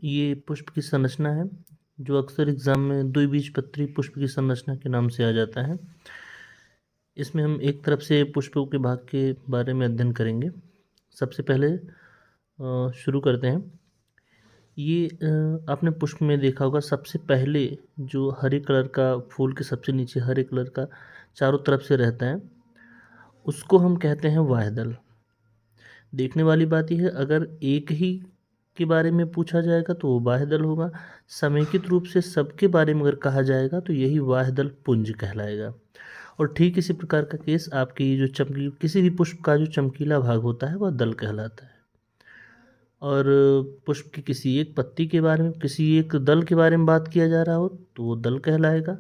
ये पुष्प की संरचना है जो अक्सर एग्जाम में द्विबीजपत्री पुष्प की संरचना के नाम से आ जाता है। इसमें हम एक तरफ से पुष्पों के भाग के बारे में अध्ययन करेंगे। सबसे पहले शुरू करते हैं। ये आपने पुष्प में देखा होगा, सबसे पहले जो हरे कलर का फूल के सबसे नीचे हरे कलर का चारों तरफ से रहता है, उसको हम कहते हैं वायदल। देखने वाली बात यह है, अगर एक ही के बारे में पूछा जाएगा तो वो वायदल होगा। समेकित रूप से सबके बारे में अगर कहा जाएगा तो यही वायदल पुंज कहलाएगा। और ठीक इसी प्रकार का केस आपकी जो किसी भी पुष्प का जो चमकीला भाग होता है वह दल कहलाता है। और पुष्प की किसी एक पत्ती के बारे में, किसी एक दल के बारे में बात किया जा रहा हो तो वो दल कहलाएगा।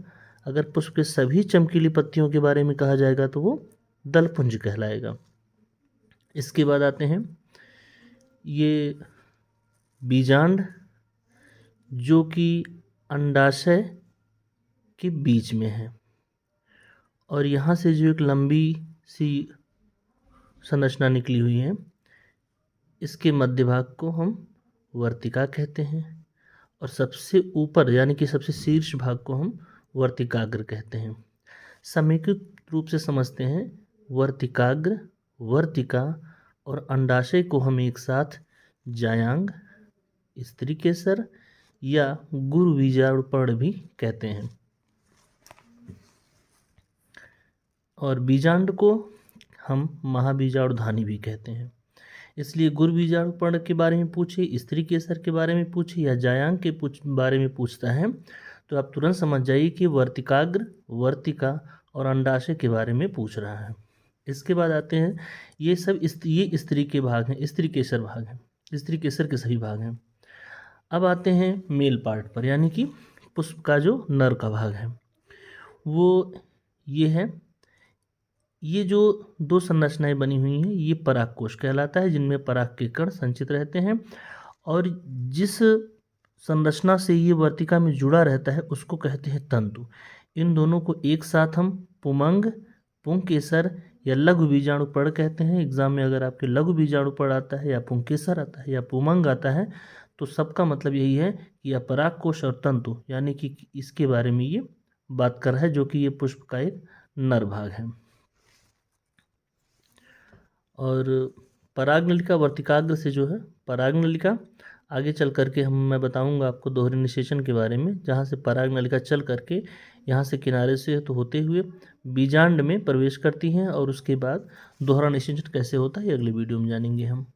अगर पुष्प के सभी चमकीली पत्तियों के बारे में कहा जाएगा तो वो दलपुंज कहलाएगा। इसके बाद आते हैं ये बीजांड, जो कि अंडाशय के बीच में है, और यहाँ से जो एक लंबी सी संरचना निकली हुई है, इसके मध्य भाग को हम वर्तिका कहते हैं, और सबसे ऊपर यानी कि सबसे शीर्ष भाग को हम वर्तिकाग्र कहते हैं। समेकित रूप से समझते हैं, वर्तिकाग्र, वर्तिका और अंडाशय को हम एक साथ जायांग, स्त्रीकेसर या गुरुबीजाणुपर्ण भी कहते हैं। और बीजांड को हम महाबीजाणुधानी भी कहते हैं। इसलिए गुरुबीजाणुपर्ण के बारे में पूछे, स्त्रीकेसर के बारे में पूछे या जायांग के बारे में पूछता है तो आप तुरंत समझ जाइए कि वर्तिकाग्र, वर्तिका और अंडाशय के बारे में पूछ रहा है। इसके बाद आते हैं, ये सब ये स्त्री के भाग हैं, स्त्रीकेसर भाग हैं, स्त्रीकेसर के सभी भाग हैं। अब आते हैं मेल पार्ट पर, यानी कि पुष्प का जो नर का भाग है वो ये है। ये जो दो संरचनाएं बनी हुई हैं ये परागकोश कहलाता है, जिनमें पराग के कण संचित रहते हैं। और जिस संरचना से ये वर्तिका में जुड़ा रहता है उसको कहते हैं तंतु। इन दोनों को एक साथ हम पुमंग, पुंकेसर या लघु बीजाणुपर्ण कहते हैं। एग्जाम में अगर आपके लघु बीजाणुपर्ण आता है या पुंकेसर आता है या पुमंग आता है तो सबका मतलब यही है कि यह परागकोश और तंतु यानी कि इसके बारे में ये बात कर रहा है, जो कि ये पुष्प का एक नर भाग है। और परागनलिका वर्तिकाग्र से जो है परागनलिका, आगे चल करके मैं बताऊंगा आपको दोहरे निषेचन के बारे में, जहाँ से परागनलिका चल करके यहाँ से किनारे से तो होते हुए बीजांड में प्रवेश करती हैं, और उसके बाद दोहरा निषेचन कैसे होता है ये अगले वीडियो में जानेंगे हम।